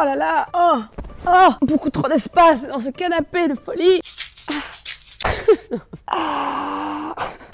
là là. Oh, beaucoup trop d'espace dans ce canapé de folie.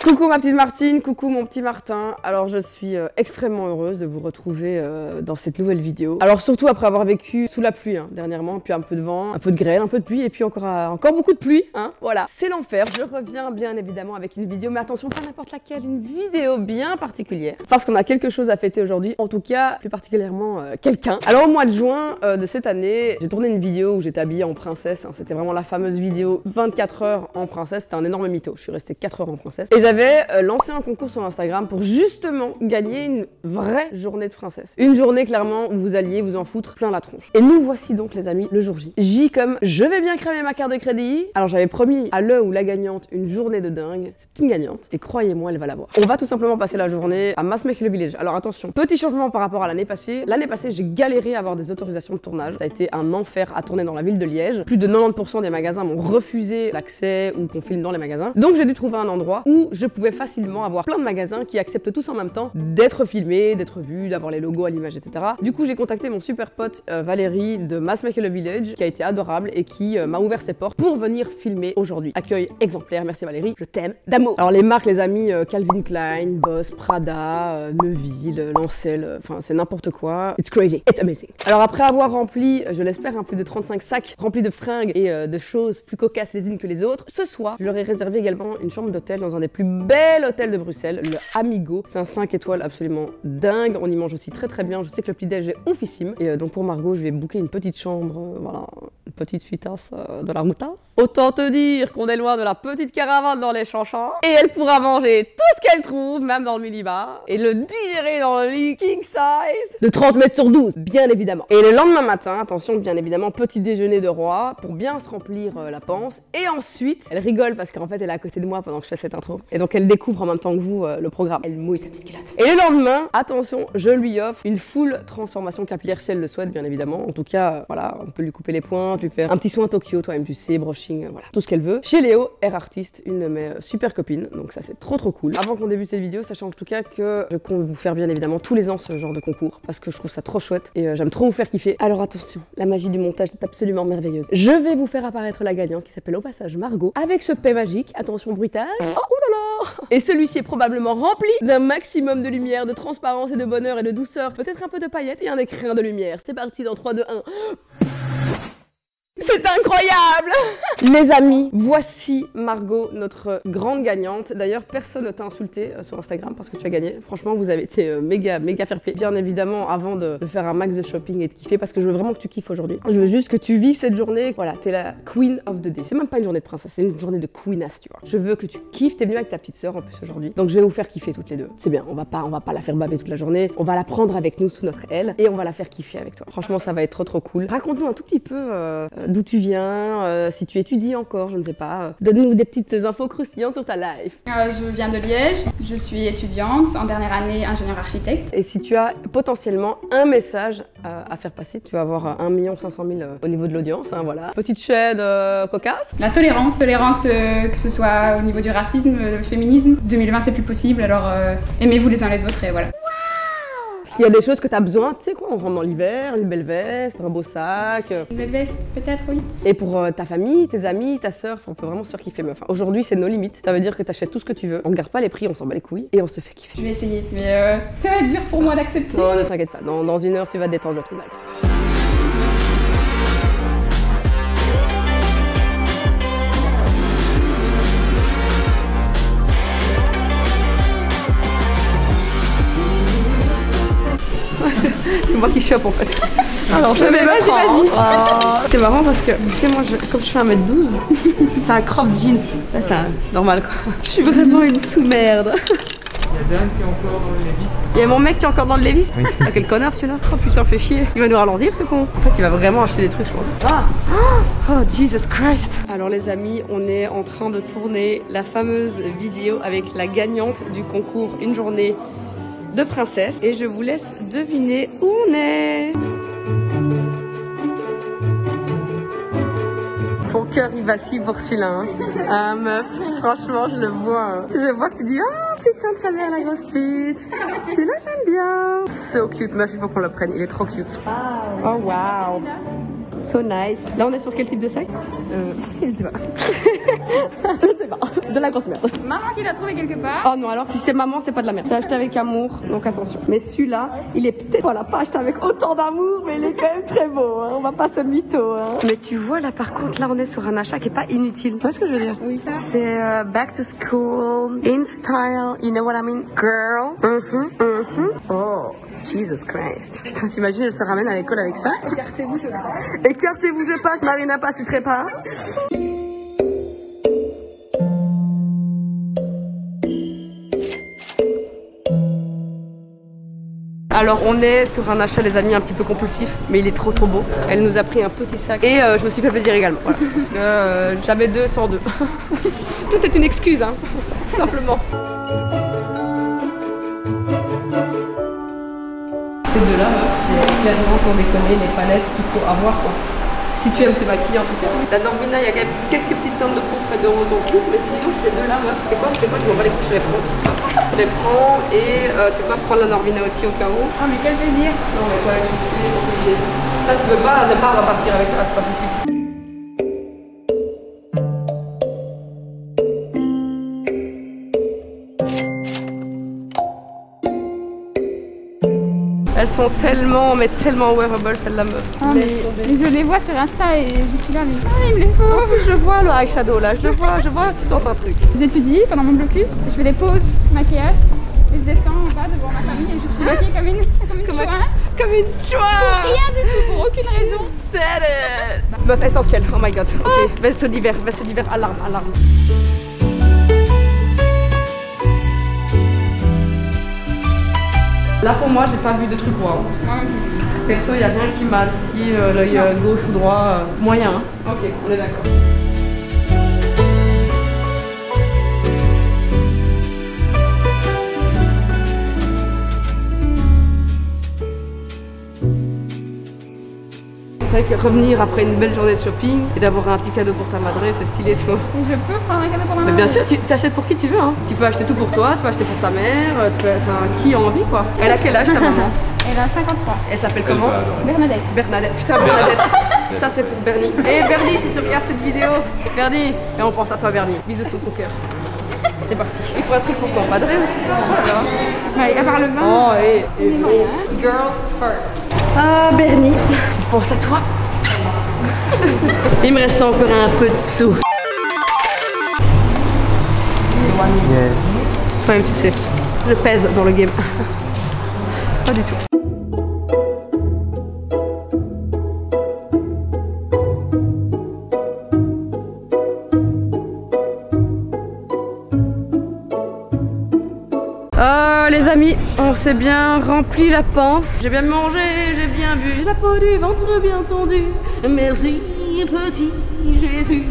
Coucou ma petite Martine, coucou mon petit Martin. Alors je suis extrêmement heureuse de vous retrouver dans cette nouvelle vidéo. Alors surtout après avoir vécu sous la pluie dernièrement, puis un peu de vent, un peu de grêle, un peu de pluie et puis encore beaucoup de pluie. Voilà, c'est l'enfer. Je reviens bien évidemment avec une vidéo, mais attention, pas n'importe laquelle, une vidéo bien particulière. Parce qu'on a quelque chose à fêter aujourd'hui, en tout cas plus particulièrement quelqu'un. Alors au mois de juin de cette année, j'ai tourné une vidéo où j'étais habillée en princesse. C'était vraiment la fameuse vidéo 24 heures en princesse. C'était un énorme mytho, je suis restée 4 heures en princesse. Et j'avais lancé un concours sur Instagram pour justement gagner une vraie journée de princesse. Une journée clairement où vous alliez vous en foutre plein la tronche. Et nous voici donc les amis le jour J. J comme je vais bien cramer ma carte de crédit. Alors j'avais promis à le ou la gagnante une journée de dingue. C'est une gagnante et croyez-moi elle va l'avoir. On va tout simplement passer la journée à Maasmechelen Village. Alors attention, petit changement par rapport à l'année passée. L'année passée j'ai galéré à avoir des autorisations de tournage. Ça a été un enfer à tourner dans la ville de Liège. Plus de 90% des magasins m'ont refusé l'accès ou qu'on filme dans les magasins. Donc j'ai dû trouver un endroit où je pouvais facilement avoir plein de magasins qui acceptent tous en même temps d'être filmés, d'être vus, d'avoir les logos à l'image, etc. Du coup, j'ai contacté mon super pote Valérie de Maasmechelen Village, qui a été adorable et qui m'a ouvert ses portes pour venir filmer aujourd'hui. Accueil exemplaire, merci Valérie, je t'aime d'amour. Alors les marques, les amis, Calvin Klein, Boss, Prada, Neuville, Lancel, enfin c'est n'importe quoi. It's crazy, it's amazing. Alors après avoir rempli, je l'espère, plus de 35 sacs remplis de fringues et de choses plus cocasses les unes que les autres, ce soir, je leur ai réservé également une chambre d'hôtel dans un des plus bel hôtel de Bruxelles, le Amigo. C'est un 5 étoiles absolument dingue. On y mange aussi très très bien. Je sais que le petit-déj est oufissime. Et donc pour Margot, je vais booker une petite chambre, voilà, une petite suitasse de la routasse. Autant te dire qu'on est loin de la petite caravane dans les chanchants. Et elle pourra manger tout ce qu'elle trouve, même dans le minibar, et le digérer dans le lit king size de 30 mètres sur 12, bien évidemment. Et le lendemain matin, attention, bien évidemment, petit déjeuner de roi pour bien se remplir la panse. Et ensuite, elle rigole parce qu'en fait, elle est à côté de moi pendant que je fais cette intro. Et donc elle découvre en même temps que vous le programme. Elle mouille sa petite culotte. Et le lendemain, attention, je lui offre une full transformation capillaire si elle le souhaite, bien évidemment. En tout cas, voilà, on peut lui couper les pointes, lui faire un petit soin Tokyo, toi-même tu sais, brushing, voilà, tout ce qu'elle veut. Chez Léo, hair artiste, une de mes super copines. Donc ça c'est trop cool. Avant qu'on débute cette vidéo, sachant en tout cas que je compte vous faire bien évidemment tous les ans ce genre de concours parce que je trouve ça trop chouette et j'aime trop vous faire kiffer. Alors attention, la magie du montage est absolument merveilleuse. Je vais vous faire apparaître la gagnante qui s'appelle au passage Margot avec ce P magique. Attention bruitage. Oh oulala. Et celui-ci est probablement rempli d'un maximum de lumière, de transparence et de bonheur et de douceur, peut-être un peu de paillettes et un écrin de lumière. C'est parti dans 3, 2, 1. C'est incroyable. Les amis, voici Margot, notre grande gagnante. D'ailleurs, personne ne t'a insulté sur Instagram parce que tu as gagné. Franchement, vous avez été méga fair play. Bien évidemment, avant de faire un max de shopping et de kiffer, parce que je veux vraiment que tu kiffes aujourd'hui. Je veux juste que tu vives cette journée. Voilà, t'es la queen of the day. C'est même pas une journée de princesse, c'est une journée de queenasse, tu vois. Je veux que tu kiffes. T'es venue avec ta petite sœur en plus aujourd'hui. Donc je vais vous faire kiffer toutes les deux. C'est bien, on va pas la faire baver toute la journée. On va la prendre avec nous sous notre aile et on va la faire kiffer avec toi. Franchement, ça va être trop cool. Raconte-nous un tout petit peu d'où tu viens, si tu étudies encore, je ne sais pas. Donne-nous des petites infos croustillantes sur ta life. Je viens de Liège, je suis étudiante en dernière année ingénieur architecte. Et si tu as potentiellement un message à faire passer, tu vas avoir 1 500 000 au niveau de l'audience, voilà. Petite chaîne cocasse. La tolérance, que ce soit au niveau du racisme, du féminisme. 2020 c'est plus possible, alors aimez-vous les uns les autres et voilà. Il y a des choses que tu as besoin, tu sais quoi, on rentre dans l'hiver, une belle veste, un beau sac. Une belle veste, peut-être, oui. Et pour ta famille, tes amis, ta sœur, on peut vraiment se faire kiffer meuf. Aujourd'hui, c'est nos limites. Ça veut dire que tu achètes tout ce que tu veux, on regarde pas les prix, on s'en bat les couilles et on se fait kiffer. Je vais essayer, mais ça va être dur pour moi d'accepter. Non, ne t'inquiète pas, dans 1 heure, tu vas te détendre le truc. C'est moi qui chope en fait. Alors je vais me prendre. C'est marrant parce que, tu sais, moi, comme je fais 1m12, c'est un crop jeans. Là, c'est normal quoi. Je suis vraiment une sous-merde. Il y a Dan qui est encore dans le Levi's. Il y a mon mec qui est encore dans le Levi's. Oui. Ah, quel connard celui-là. Oh putain, fait chier. Il va nous ralentir ce con. En fait, il va vraiment acheter des trucs, je pense. Oh, Jesus Christ. Alors les amis, on est en train de tourner la fameuse vidéo avec la gagnante du concours Une journée de princesse. Et je vous laisse deviner où on est. cœur il vacille pour celui-là. Hein. Ah meuf, franchement je le vois. Hein. Je vois que tu dis oh putain de sa mère la grosse pute. Celui-là j'aime bien. So cute meuf, il faut qu'on le prenne, il est trop cute. Oh wow. So nice. Là on est sur quel type de sac? Je sais pas. Je sais pas. De la grosse merde. Maman qui l'a trouvé quelque part. Oh non, alors si c'est maman, c'est pas de la merde. C'est acheté avec amour, donc attention. Mais celui-là, il est peut-être voilà, pas acheté avec autant d'amour, mais il est quand même très beau. Hein. On va pas se mytho. Hein. Mais tu vois là, par contre, là on est sur un achat qui est pas inutile. Tu vois ce que je veux dire? Oui. C'est back to school, in style, you know what I mean, girl. Oh. Jesus Christ. Putain, t'imagines, elle se ramène à l'école avec ça? Écartez-vous, je passe. Écartez-vous, je passe. Marina passe, tu trépas. Alors on est sur un achat les amis un petit peu compulsif, mais il est trop beau. Elle nous a pris un petit sac et je me suis fait plaisir également. Voilà, parce que j'avais 2 sans 2. Tout est une excuse, hein, tout simplement. Ces deux-là, c'est clairement pour déconner les palettes qu'il faut avoir quoi. Si tu aimes te maquiller en tout cas. La Norvina, il y a quand même quelques petites teintes de pourpre et de rose en plus, mais sinon ces deux-là, meuf, c'est quoi? Je sais pas, je m'en bats les couches, je les prends. Je les prends et tu sais quoi, prendre la Norvina aussi au cas où. Oh mais quel plaisir. Non mais toi, tu sais, c'est obligé. Ça, tu peux pas ne pas repartir avec ça, c'est pas possible. Elles sont tellement, mais tellement wearable celles-là meuf. Oh, mais je les vois sur Insta et je suis là, mais il me les faut. En plus je vois le eyeshadow là, je le vois, tu tentes un truc. J'étudie pendant mon blocus, je fais des pauses maquillage et je descends en bas devant ma famille et je suis maquillée comme une chouin. Comme une chouin. Pour rien du tout, pour aucune raison. C'est meuf essentielle, oh my god. Ok, veste d'hiver, alarme, alarme. Là pour moi j'ai pas vu de truc waouh. Perso il y a rien qui m'a titillé l'œil gauche ou droit, moyen. Hein. Ok, on est d'accord. C'est vrai que revenir après une belle journée de shopping et d'avoir un petit cadeau pour ta madré, c'est stylé, tu vois. Et je peux prendre un cadeau pour ma maman? mère? Bien sûr, tu achètes pour qui tu veux. Hein. Tu peux acheter tout pour toi, tu peux acheter pour ta mère, enfin, qui a envie quoi. Elle a quel âge ta maman? Elle a 53. Elle s'appelle comment? Bernadette. Bernadette, putain Bernadette. Ça c'est pour Bernie. Et Bernie, si tu regardes cette vidéo, Bernie, et on pense à toi Bernie. Bisous sur ton cœur. C'est parti. Il faut un truc pour ton madré aussi. Voilà. Ouais, à part le vin. Oh et girls first. Ah Bernie, on pense à toi. Il me reste encore un peu de sous. Yes. Toi-même tu sais, je pèse dans le game. Pas du tout. Les amis, on s'est bien rempli la panse. J'ai bien mangé, j'ai bien bu, j'ai la peau du ventre bien tendue. Merci petit Jésus.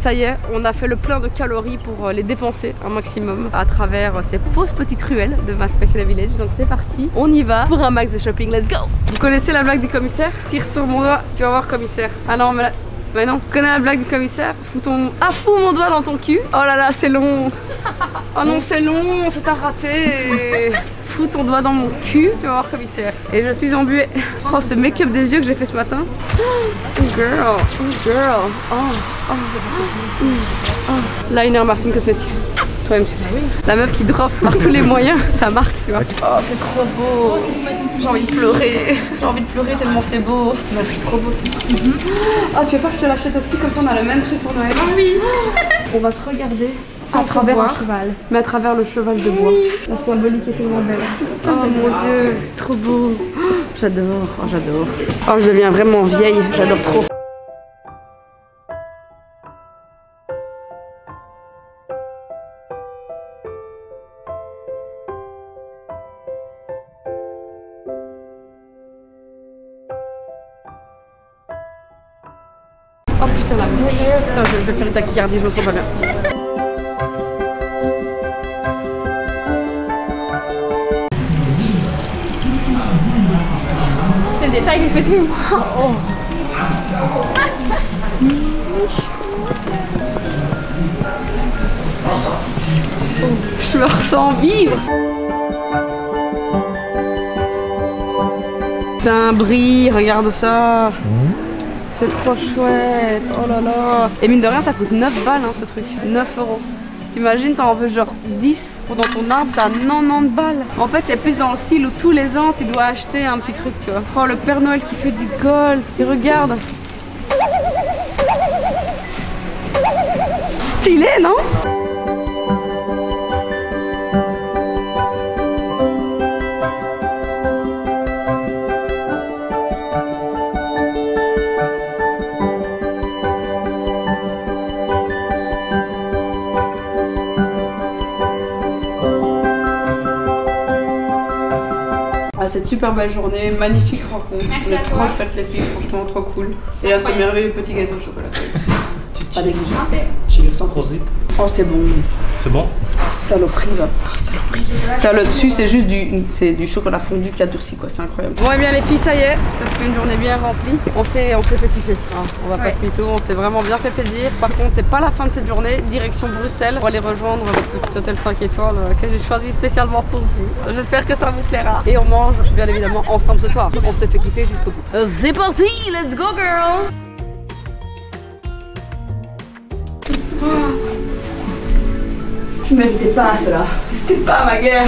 Ça y est, on a fait le plein de calories pour les dépenser un maximum à travers ces fausses petites ruelles de Maspecula Village. Donc c'est parti, on y va pour un max de shopping, let's go. Vous connaissez la blague du commissaire? Tire sur mon doigt, tu vas voir commissaire. Ah non, mais là... Mais non, tu connais la blague du commissaire? Fous mon doigt dans ton cul. Oh là là, c'est long. Oh non, c'est long, c'est un raté. Fous ton doigt dans mon cul, tu vas voir commissaire. Et je suis embuée. Oh, ce make-up des yeux que j'ai fait ce matin. Oh girl, oh girl. Oh. Liner Martin Cosmetics. Toi-même tu sais. La meuf qui drop par tous les moyens, ça marque, tu vois. Oh, c'est trop beau. J'ai envie de pleurer. J'ai envie de pleurer tellement c'est beau. Non, c'est trop beau, c'est Oh, tu veux pas que je te l'achète aussi? Comme ça, on a le même truc pour Noël. Oh oui. On va se regarder à travers un cheval. Mais à travers le cheval de bois. La symbolique est tellement belle. Oh mon dieu, c'est trop beau. J'adore, oh j'adore. Oh, je deviens vraiment vieille, j'adore trop. Oh putain la merde. Ça, je vais faire une tachycardie, je me sens pas bien. C'est le détail qui fait tout. Oh. Je me ressens vivre. Putain, Brie, regarde ça. C'est trop chouette. Oh là là. Et mine de rien, ça coûte 9 balles hein, ce truc. 9 €. T'imagines, t'en veux genre 10 pour dans ton arbre, t'as 90 balles. En fait, c'est plus dans le style où tous les ans, tu dois acheter un petit truc, tu vois. Oh, le Père Noël qui fait du golf. Et regarde. Stylé, non? Ah, cette super belle journée, magnifique rencontre. Vous êtes trop chouettes les filles, franchement trop cool. Et là ce merveilleux petit gâteau au chocolat. Pas négligé. Tu veux sans creuser? Oh c'est bon. C'est bon? Oh, saloperie va. Oh, saloperie. Là le dessus c'est juste du chocolat fondu qui a durci quoi, c'est incroyable. Bon et bien les filles ça y est, ça fait une journée bien remplie. On s'est fait kiffer. Hein. On va pas se mytho, on s'est vraiment bien fait plaisir. Par contre c'est pas la fin de cette journée, direction Bruxelles pour aller rejoindre votre petit hôtel 5 étoiles que j'ai choisi spécialement pour vous. J'espère que ça vous plaira. Et on mange bien évidemment ensemble ce soir. On se fait kiffer jusqu'au bout. C'est parti, let's go girl. Mais c'était pas cela. C'était pas ma guerre.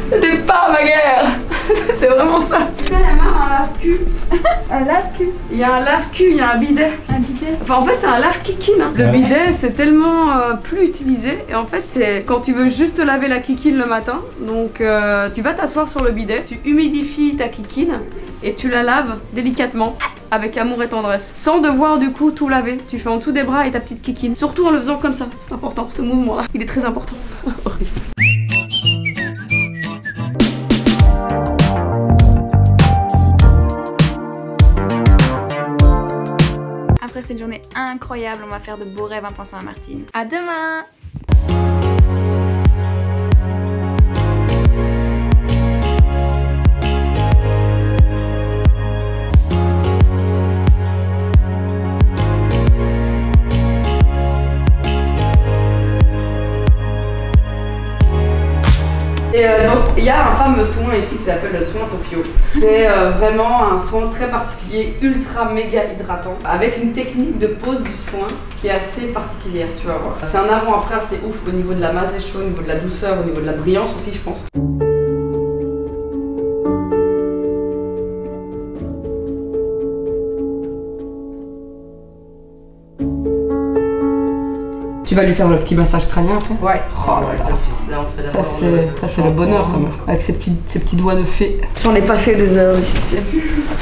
C'était pas ma guerre. C'est vraiment ça. Putain, la main a un lave-cul. Un lave-cul. Il y a un lave-cul, il y a un bidet. Un bidet. Enfin, en fait, c'est un lave-kikine. Hein. Le bidet, c'est tellement plus utilisé. Et en fait, c'est quand tu veux juste laver la kikine le matin. Donc, tu vas t'asseoir sur le bidet, tu humidifies ta kikine et tu la laves délicatement. Avec amour et tendresse, sans devoir du coup tout laver. Tu fais en dessous des bras et ta petite kikine. Surtout en le faisant comme ça, c'est important, ce mouvement là, il est très important. Après cette journée incroyable, on va faire de beaux rêves en pensant à Martine. À demain! Et donc il y a un fameux soin ici qui s'appelle le soin Tokyo. C'est vraiment un soin très particulier, ultra méga hydratant, avec une technique de pose du soin qui est assez particulière, tu vas voir. C'est un avant-après assez ouf au niveau de la masse des cheveux, au niveau de la douceur, au niveau de la brillance aussi je pense. Tu vas lui faire le petit massage crânien après? Ouais. Oh là là. Ça c'est le bonheur ça meuf. Avec ses petits doigts de fée. J'en ai passé des heures ici, tu sais.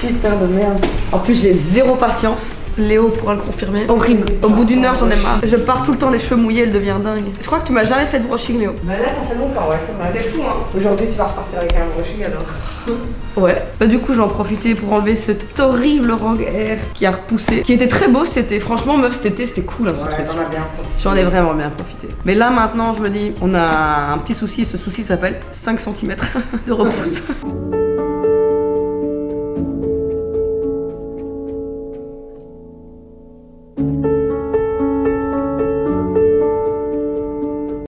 Putain de merde. En plus j'ai zéro patience. Léo pourra le confirmer. Horrible. Au bout d'une heure j'en ai marre. Je pars tout le temps les cheveux mouillés, elle devient dingue. Je crois que tu m'as jamais fait de brushing Léo. Bah là ça fait longtemps, ouais c'est vrai. C'est fou hein. Aujourd'hui tu vas repartir avec un brushing alors. Ouais. Bah du coup j'en profitais pour enlever cet horrible rogue hair qui a repoussé. Qui était très beau cet été. Franchement meuf cet été c'était cool hein, ce truc. T'en as bien profité. J'en ai vraiment bien profité. Mais là maintenant je me dis on a un petit souci. Ce souci s'appelle 5 cm de repousse.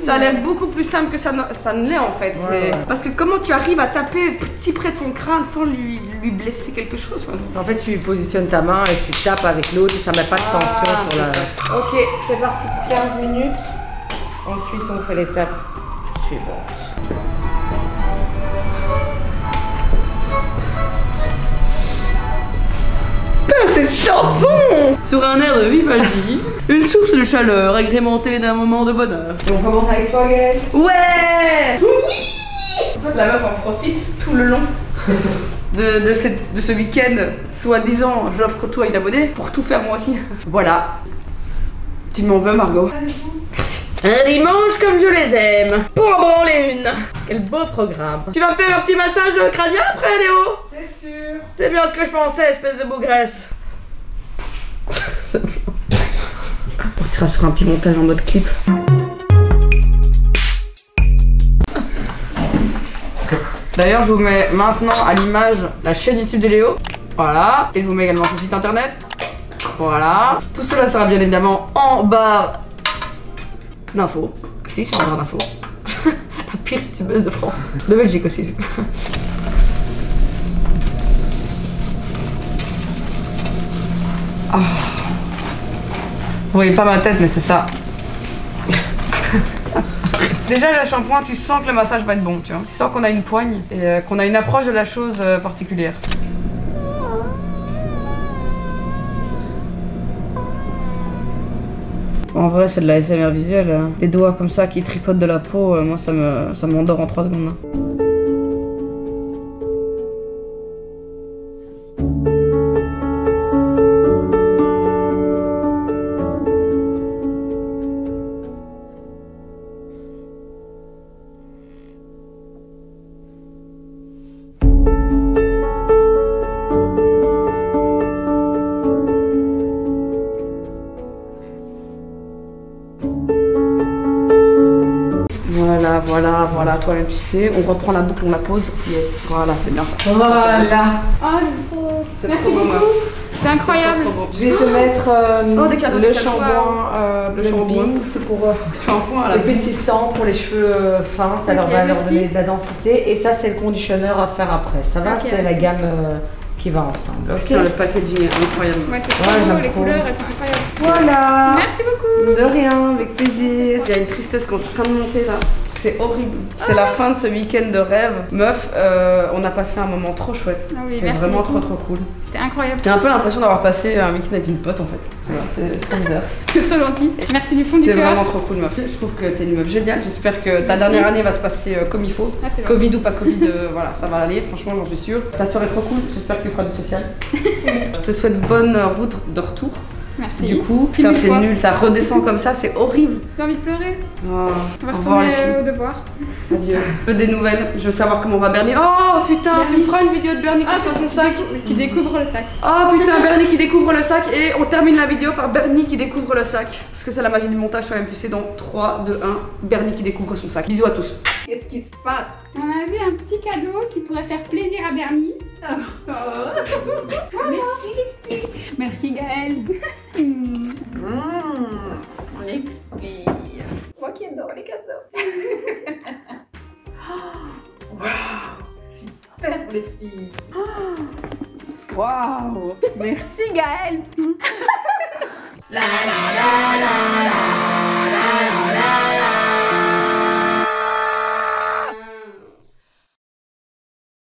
Ça a l'air beaucoup plus simple que ça ne l'est en fait. Ouais. Parce que comment tu arrives à taper si près de son crâne sans lui blesser quelque chose? En fait, tu positionnes ta main et tu tapes avec l'autre et ça met pas de tension sur la... Ok, c'est parti pour 15 minutes. Ensuite, on fait l'étape suivante. Cette chanson sur un air de Vivaldi, une source de chaleur agrémentée d'un moment de bonheur. Et on commence avec toi, Gaëlle? Ouais. Oui. En fait, la meuf en profite tout le long de ce week-end, soi-disant j'offre tout à une abonnée pour tout faire moi aussi. Voilà. Tu m'en veux Margot? Merci. Un dimanche comme je les aime, pour en branler une. Quel beau programme. Tu vas me faire un petit massage crânien après Léo? C'est sûr. C'est bien ce que je pensais, espèce de bougresse. On tirera sur un petit montage en mode clip. D'ailleurs je vous mets maintenant à l'image la chaîne YouTube de Léo. Voilà. Et je vous mets également son site internet. Voilà. Tout cela sera bien évidemment en barre d'infos. Si, c'est en barre d'infos. La pire youtubeuse de France. De Belgique aussi. Oh. Vous voyez pas ma tête, mais c'est ça. Déjà, le shampoing, tu sens que le massage va être bon, tu vois. Tu sens qu'on a une poigne et qu'on a une approche de la chose particulière. En vrai, c'est de la ASMR visuelle. Hein. Des doigts comme ça qui tripotent de la peau, moi, ça m'endort en 3 secondes. Hein. Voilà, toi-même tu sais, on reprend la boucle, on la pose, yes, voilà, c'est bien ça. Voilà. Oh, c'est merci trop beau, beaucoup. C'est incroyable. Je vais te mettre le shampoing, le shampoing, c'est pour épaississant pour les cheveux fins, ça leur va leur donner de la densité, et ça c'est le conditionneur à faire après, ça va, c'est la gamme qui va ensemble. Ok. Le packaging est incroyable. Ouais, c'est trop beau, les couleurs elles sont incroyables. Voilà. Merci beaucoup. De rien, avec plaisir. Il y a une tristesse qui est en train de monter là. C'est horrible. C'est la fin de ce week-end de rêve. Meuf, on a passé un moment trop chouette. Ah oui, c'était vraiment trop cool. C'était incroyable. J'ai un peu l'impression d'avoir passé un week-end avec une pote en fait. Voilà, c'est trop bizarre. C'est trop gentil. Merci du fond du cœur. C'est vraiment trop cool, meuf. Je trouve que t'es une meuf géniale. J'espère que ta dernière année va se passer comme il faut. Ah, Covid ou pas Covid, voilà, ça va aller. Franchement, j'en suis sûre. Ta soirée est trop cool. J'espère que tu feras du social. Je te souhaite bonne route de retour. Merci. Du coup, putain, c'est nul, ça redescend comme ça, c'est horrible. J'ai envie de pleurer. Oh, on va retourner au devoir. Adieu. Je veux des nouvelles, je veux savoir comment va Bernie. Oh putain, Bernie. tu me feras une vidéo de Bernie qui reçoit son sac. Qui découvre le sac. Oh putain, Bernie qui découvre le sac. Et on termine la vidéo par Bernie qui découvre le sac. Parce que c'est la magie du montage, toi-même, tu sais, dans 3, 2, 1, Bernie qui découvre son sac. Bisous à tous. Qu'est-ce qui se passe? On a vu un petit cadeau qui pourrait faire plaisir à Bernie. Merci. Merci Gaëlle. Les filles. Moi qui adore les cadeaux. Waouh, super les filles. Waouh, merci Gaëlle. La la la la la la la la.